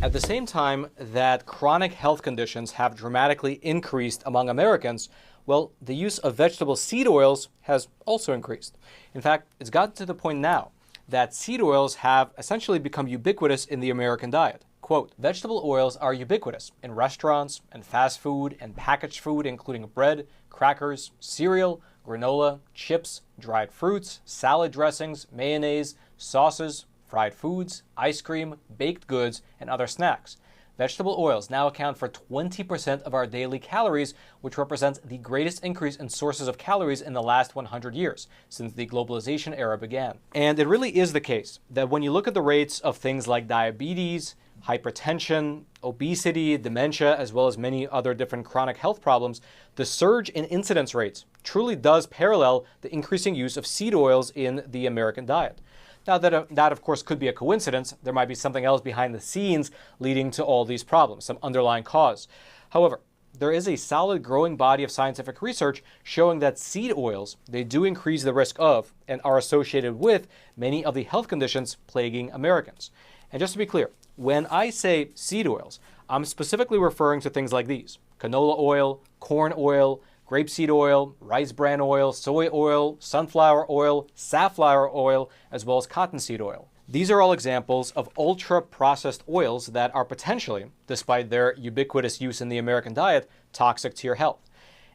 At the same time that chronic health conditions have dramatically increased among Americans, well, the use of vegetable seed oils has also increased. In fact, it's gotten to the point now that seed oils have essentially become ubiquitous in the American diet. Quote, vegetable oils are ubiquitous in restaurants and fast food and packaged food, including bread, crackers, cereal, granola, chips, dried fruits, salad dressings, mayonnaise, sauces, fried foods, ice cream, baked goods, and other snacks. Vegetable oils now account for 20% of our daily calories, which represents the greatest increase in sources of calories in the last 100 years, since the globalization era began. And it really is the case that when you look at the rates of things like diabetes, hypertension, obesity, dementia, as well as many other different chronic health problems, the surge in incidence rates truly does parallel the increasing use of seed oils in the American diet. Now, that of course could be a coincidence. There might be something else behind the scenes leading to all these problems, some underlying cause. However, there is a solid growing body of scientific research showing that seed oils, they do increase the risk of and are associated with many of the health conditions plaguing Americans. And just to be clear, when I say seed oils, I'm specifically referring to things like these: canola oil, corn oil, grapeseed oil, rice bran oil, soy oil, sunflower oil, safflower oil, as well as cottonseed oil. These are all examples of ultra-processed oils that are potentially, despite their ubiquitous use in the American diet, toxic to your health.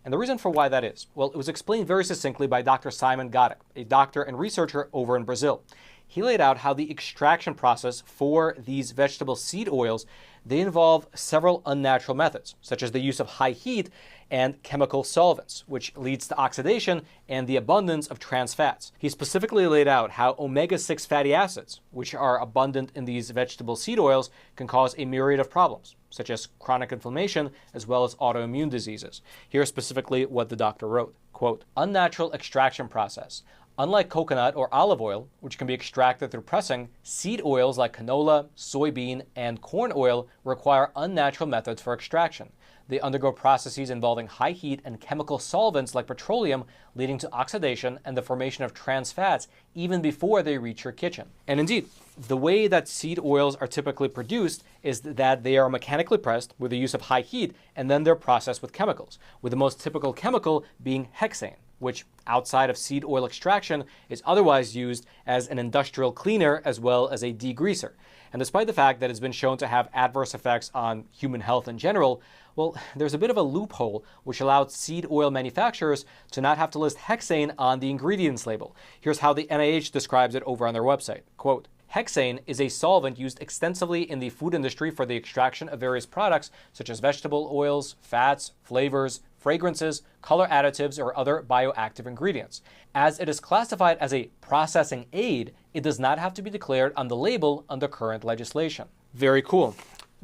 And the reason for why that is, well, it was explained very succinctly by Dr. Simon Godek, a doctor and researcher over in Brazil. He laid out how the extraction process for these vegetable seed oils, they involve several unnatural methods, such as the use of high heat and chemical solvents, which leads to oxidation and the abundance of trans fats. He specifically laid out how omega-6 fatty acids, which are abundant in these vegetable seed oils, can cause a myriad of problems, such as chronic inflammation as well as autoimmune diseases. Here's specifically what the doctor wrote. Quote, unnatural extraction process. Unlike coconut or olive oil, which can be extracted through pressing, seed oils like canola, soybean, and corn oil require unnatural methods for extraction. They undergo processes involving high heat and chemical solvents like petroleum, leading to oxidation and the formation of trans fats even before they reach your kitchen. And indeed, the way that seed oils are typically produced is that they are mechanically pressed with the use of high heat, and then they're processed with chemicals, with the most typical chemical being hexane, which outside of seed oil extraction is otherwise used as an industrial cleaner as well as a degreaser. And despite the fact that it's been shown to have adverse effects on human health in general, well, there's a bit of a loophole which allowed seed oil manufacturers to not have to list hexane on the ingredients label. Here's how the NIH describes it over on their website. Quote, hexane is a solvent used extensively in the food industry for the extraction of various products such as vegetable oils, fats, flavors, fragrances, color additives, or other bioactive ingredients. As it is classified as a processing aid, it does not have to be declared on the label under current legislation. Very cool.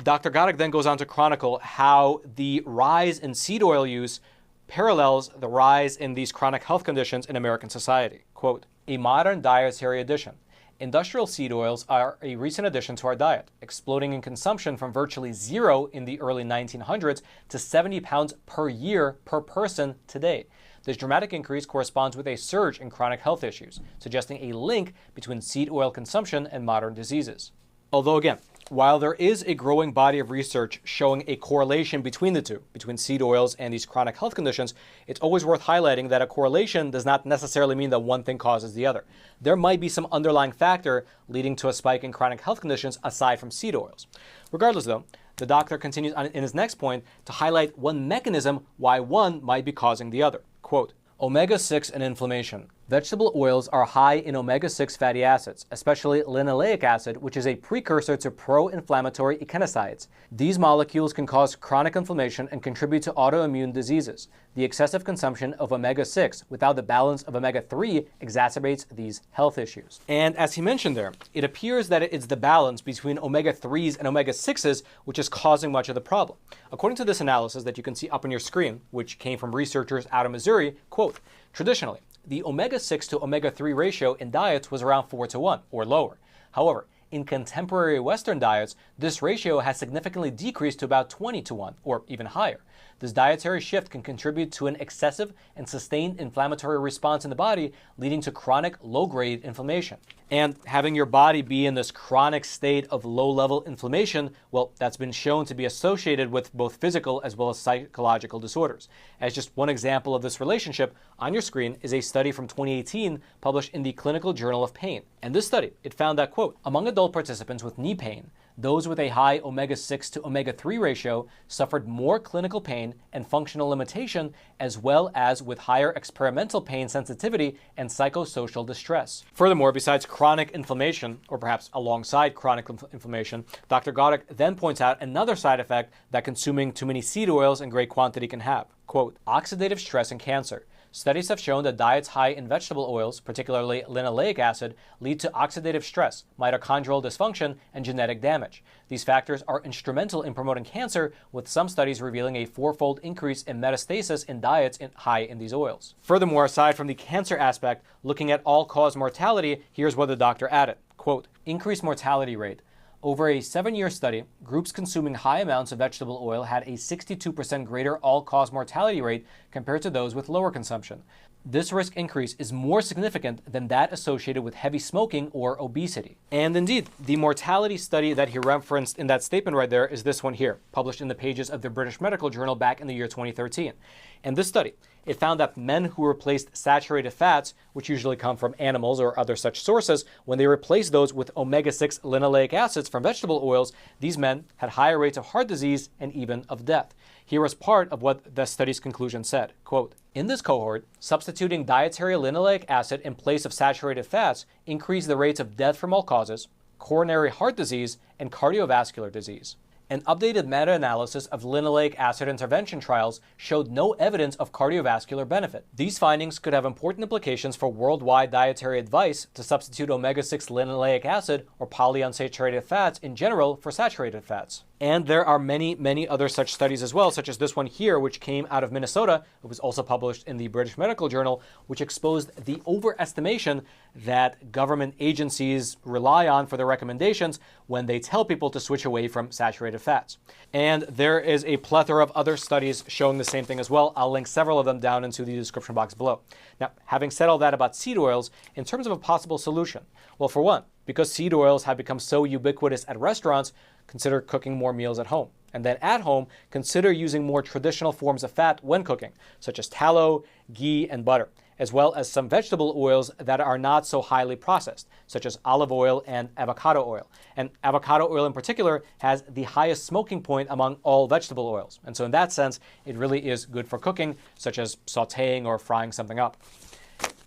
Dr. Godek then goes on to chronicle how the rise in seed oil use parallels the rise in these chronic health conditions in American society. Quote, a modern dietary addition. Industrial seed oils are a recent addition to our diet, exploding in consumption from virtually zero in the early 1900s to 70 pounds per year per person today. This dramatic increase corresponds with a surge in chronic health issues, suggesting a link between seed oil consumption and modern diseases. Although again, while there is a growing body of research showing a correlation between the two, between seed oils and these chronic health conditions, it's always worth highlighting that a correlation does not necessarily mean that one thing causes the other. There might be some underlying factor leading to a spike in chronic health conditions aside from seed oils. Regardless though, the doctor continues in his next point to highlight one mechanism why one might be causing the other. Quote, omega-6 and inflammation. Vegetable oils are high in omega-6 fatty acids, especially linoleic acid, which is a precursor to pro-inflammatory echinocyids. These molecules can cause chronic inflammation and contribute to autoimmune diseases. The excessive consumption of omega-6 without the balance of omega-3 exacerbates these health issues. And as he mentioned there, it appears that it's the balance between omega-3s and omega-6s which is causing much of the problem. According to this analysis that you can see up on your screen, which came from researchers out of Missouri, quote, traditionally, the omega-6 to omega-3 ratio in diets was around 4 to 1 or lower. However, in contemporary Western diets, this ratio has significantly decreased to about 20-1, or even higher. This dietary shift can contribute to an excessive and sustained inflammatory response in the body, leading to chronic low-grade inflammation. And having your body be in this chronic state of low-level inflammation, well, that's been shown to be associated with both physical as well as psychological disorders. As just one example of this relationship, on your screen is a study from 2018 published in the Clinical Journal of Pain. And this study, it found that, quote, among adult participants with knee pain, those with a high omega-6 to omega-3 ratio suffered more clinical pain and functional limitation, as well as with higher experimental pain sensitivity and psychosocial distress. Furthermore, besides chronic inflammation, or perhaps alongside chronic inflammation, Dr. Godek then points out another side effect that consuming too many seed oils in great quantity can have. Quote, oxidative stress and cancer. Studies have shown that diets high in vegetable oils, particularly linoleic acid, lead to oxidative stress, mitochondrial dysfunction, and genetic damage. These factors are instrumental in promoting cancer, with some studies revealing a 4-fold increase in metastasis in diets high in these oils. Furthermore, aside from the cancer aspect, looking at all-cause mortality, here's what the doctor added. Quote, increased mortality rate. Over a 7-year study, groups consuming high amounts of vegetable oil had a 62% greater all-cause mortality rate compared to those with lower consumption. This risk increase is more significant than that associated with heavy smoking or obesity. And indeed, the mortality study that he referenced in that statement right there is this one here, published in the pages of the British Medical Journal back in the year 2013. And this study, it found that men who replaced saturated fats, which usually come from animals or other such sources, when they replaced those with omega-6 linoleic acids from vegetable oils, these men had higher rates of heart disease and even of death. Here is part of what the study's conclusion said. Quote, in this cohort, substituting dietary linoleic acid in place of saturated fats increased the rates of death from all causes, coronary heart disease, and cardiovascular disease. An updated meta-analysis of linoleic acid intervention trials showed no evidence of cardiovascular benefit. These findings could have important implications for worldwide dietary advice to substitute omega-6 linoleic acid or polyunsaturated fats in general for saturated fats. And there are many, many other such studies as well, such as this one here, which came out of Minnesota. It was also published in the British Medical Journal, which exposed the overestimation that government agencies rely on for their recommendations when they tell people to switch away from saturated fats. And there is a plethora of other studies showing the same thing as well. I'll link several of them down into the description box below. Now, having said all that about seed oils, in terms of a possible solution, well, for one, because seed oils have become so ubiquitous at restaurants, consider cooking more meals at home. And then at home, consider using more traditional forms of fat when cooking, such as tallow, ghee, and butter, as well as some vegetable oils that are not so highly processed, such as olive oil and avocado oil. And avocado oil in particular has the highest smoking point among all vegetable oils. And so in that sense, it really is good for cooking, such as sautéing or frying something up.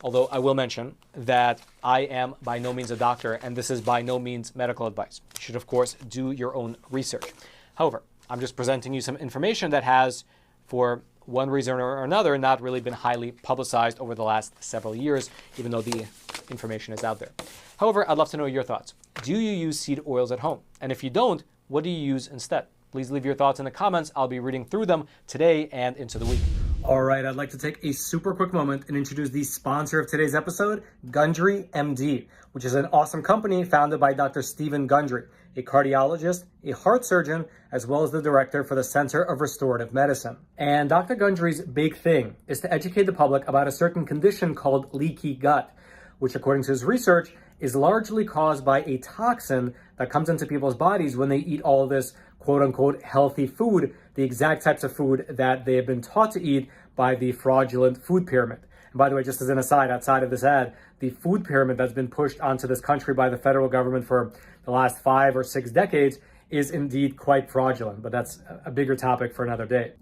Although I will mention that I am by no means a doctor, and this is by no means medical advice. You should, of course, do your own research. However, I'm just presenting you some information that has, for one reason or another, not really been highly publicized over the last several years, even though the information is out there. However, I'd love to know your thoughts. Do you use seed oils at home? And if you don't, what do you use instead? Please leave your thoughts in the comments. I'll be reading through them today and into the week. All right, I'd like to take a super quick moment and introduce the sponsor of today's episode, Gundry MD, which is an awesome company founded by Dr. Stephen Gundry, a cardiologist, a heart surgeon, as well as the director for the Center of Restorative Medicine. And Dr. Gundry's big thing is to educate the public about a certain condition called leaky gut, which according to his research is largely caused by a toxin that comes into people's bodies when they eat all of this quote-unquote healthy food, the exact types of food that they have been taught to eat by the fraudulent food pyramid. And by the way, just as an aside, outside of this ad, the food pyramid that's been pushed onto this country by the federal government for the last 5 or 6 decades is indeed quite fraudulent, but that's a bigger topic for another day.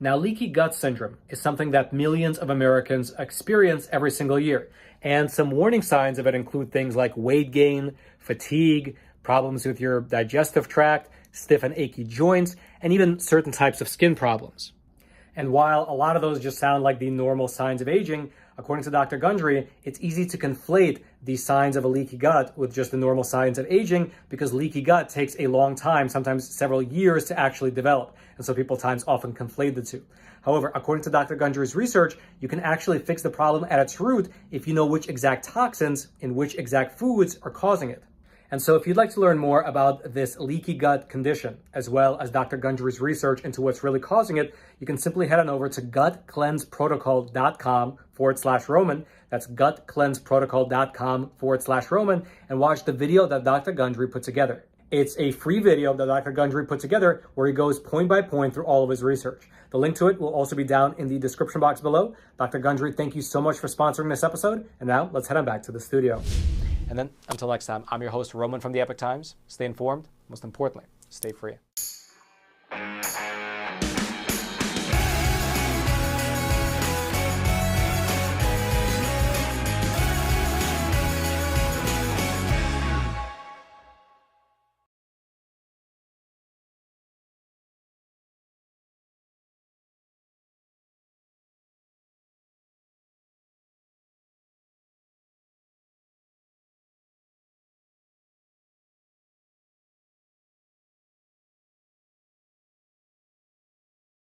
Now, leaky gut syndrome is something that millions of Americans experience every single year. And some warning signs of it include things like weight gain, fatigue, problems with your digestive tract, stiff and achy joints, and even certain types of skin problems. And while a lot of those just sound like the normal signs of aging, according to Dr. Gundry, it's easy to conflate the signs of a leaky gut with just the normal signs of aging because leaky gut takes a long time, sometimes several years to actually develop. And so people often conflate the two. However, according to Dr. Gundry's research, you can actually fix the problem at its root if you know which exact toxins in which exact foods are causing it. And so if you'd like to learn more about this leaky gut condition, as well as Dr. Gundry's research into what's really causing it, you can simply head on over to gutcleanseprotocol.com/Roman. That's gutcleanseprotocol.com/Roman, and watch the video that Dr. Gundry put together. It's a free video that Dr. Gundry put together where he goes point by point through all of his research. The link to it will also be down in the description box below. Dr. Gundry, thank you so much for sponsoring this episode. And now let's head on back to the studio. And then until next time, I'm your host, Roman from the Epoch Times. Stay informed. Most importantly, stay free.